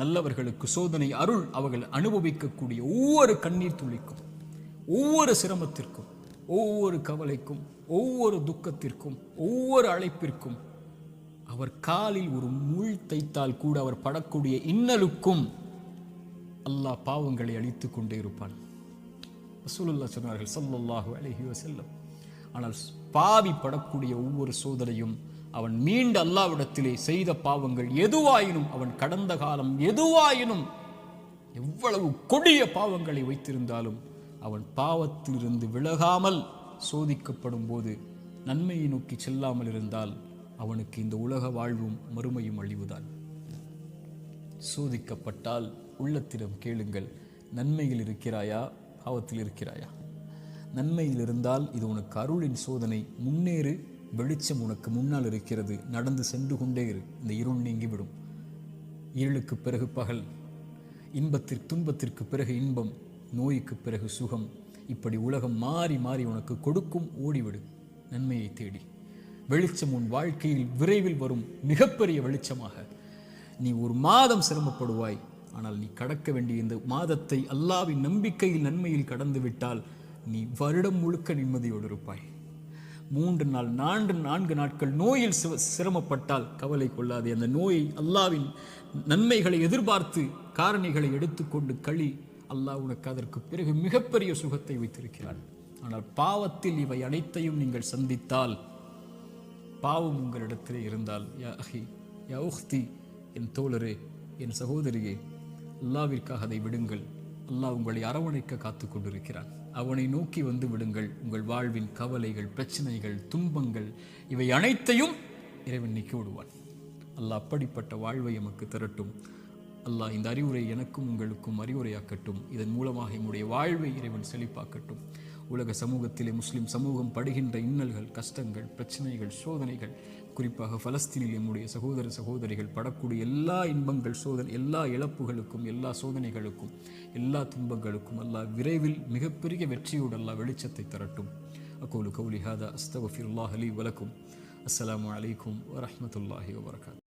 நல்லவர்களுக்கு சோதனை அருள் அவர்கள் அனுபவிக்கக்கூடிய ஒவ்வொரு கண்ணீர் துளிக்கும், ஒவ்வொரு சிரமத்திற்கும், ஒவ்வொரு கவலைக்கும், ஒவ்வொரு துக்கத்திற்கும், ஒவ்வொரு அழைப்பிற்கும், அவர் காலில் ஒரு முள் தைத்தால் கூட அவர் படக்கூடிய இன்னலுக்கும் அல்லாஹ் பாவங்களை அழித்துக் கொண்டே இருப்பான். ரசூலுல்லாஹ் சொன்னார்கள் ஸல்லல்லாஹு அலைஹி வஸல்லம், ஆனால் பாவி படக்கூடிய ஒவ்வொரு சோதனையும் அவன் மீண்ட அல்லாஹ்விடத்திலே செய்த பாவங்கள் எதுவாயினும், அவன் கடந்த காலம் எதுவாயினும், எவ்வளவு கொடிய பாவங்களை வைத்திருந்தாலும் அவன் பாவத்திலிருந்து விலகாமல் சோதிக்கப்படும் போது நன்மையை நோக்கி செல்லாமல் இருந்தால் அவனுக்கு இந்த உலக வாழ்வும் மறுமையும் அழிவுதான். சோதிக்கப்பட்டால் உள்ளத்திடம் கேளுங்கள், நன்மையில் இருக்கிறாயா, பாவத்தில் இருக்கிறாயா? நன்மையில் இருந்தால் இது உனக்கு அருளின் சோதனை, முன்னேறு, வெளிச்சம் உனக்கு முன்னால் இருக்கிறது, நடந்து சென்று கொண்டே இரு, இந்த இருள் நீங்கிவிடும். இருளுக்கு பிறகு பகல், துன்பத்திற்கு பிறகு இன்பம், நோய்க்கு பிறகு சுகம், இப்படி உலகம் மாறி மாறி உனக்கு கொடுக்கும். ஓடிவிடு நன்மையை தேடி. வெளிச்சம் உன் வாழ்க்கையில் விரைவில் வரும், மிகப்பெரிய வெளிச்சமாக. நீ ஒரு மாதம் சிரமப்படுவாய், ஆனால் நீ கடக்க வேண்டிய இந்த மாதத்தை அல்லாஹ்வின் நம்பிக்கையில் நன்மையில் கடந்து விட்டால் நீ வருடம் முழுக்க நிம்மதியோடு இருப்பாய். 3 நாள் 4 நாட்கள் நோயில் சிரமப்பட்டால் கவலை கொள்ளாதே. அந்த நோயை அல்லாஹ்வின் நன்மைகளை எதிர்பார்த்து காரணிகளை எடுத்துக்கொண்டு களி, அல்லாஹ் உனக்கு அதற்கு பிறகு மிகப்பெரிய சுகத்தை வைத்திருக்கிறான். ஆனால் பாவத்தில் இவை அனைத்தையும் நீங்கள் சந்தித்தால், பாவம் உங்களிடத்திலே இருந்தால், யா அஹி யா உஹ்தி, என் தோழரே, என் சகோதரியே, அல்லாஹ்விற்காக அதை விடுங்கள். அல்லாஹ் உங்களை அரவணைக்க காத்து கொண்டிருக்கிறான். அவனை நோக்கி வந்து விடுங்கள். உங்கள் வாழ்வின் கவலைகள், பிரச்சனைகள், துன்பங்கள் இவை அனைத்தையும் இறைவன் நீக்கி விடுவான். அல்லாஹ் அப்படிப்பட்ட வாழ்வை எமக்கு தரட்டும். அல்லாஹ் இந்த அறிவுரை எனக்கும் உங்களுக்கும் அறிவுரையாக்கட்டும். இதன் மூலமாக என்னுடைய வாழ்வை இறைவன் செழிப்பாக்கட்டும். உலக சமூகத்திலே முஸ்லிம் சமூகம் படுகின்ற இன்னல்கள், கஷ்டங்கள், பிரச்சனைகள், சோதனைகள், குறிப்பாக பலஸ்தீனில் நம்முடைய சகோதர சகோதரிகள் படக்கூடிய எல்லா இன்பங்கள், எல்லா இழப்புகளுக்கும், எல்லா சோதனைகளுக்கும், எல்லா துன்பங்களுக்கும் அல்லாஹ் விரைவில் மிகப்பெரிய வெற்றியோடு அல்லாஹ் வெளிச்சத்தை தரட்டும். அகூலு கௌலி ஹாதா அஸ்தக்ஃபிருல்லாஹ் லீ வலக்கும். அஸ்ஸலாமு அலைக்கும் வரஹ்மத்துல்லாஹி வபரகாத்துஹு.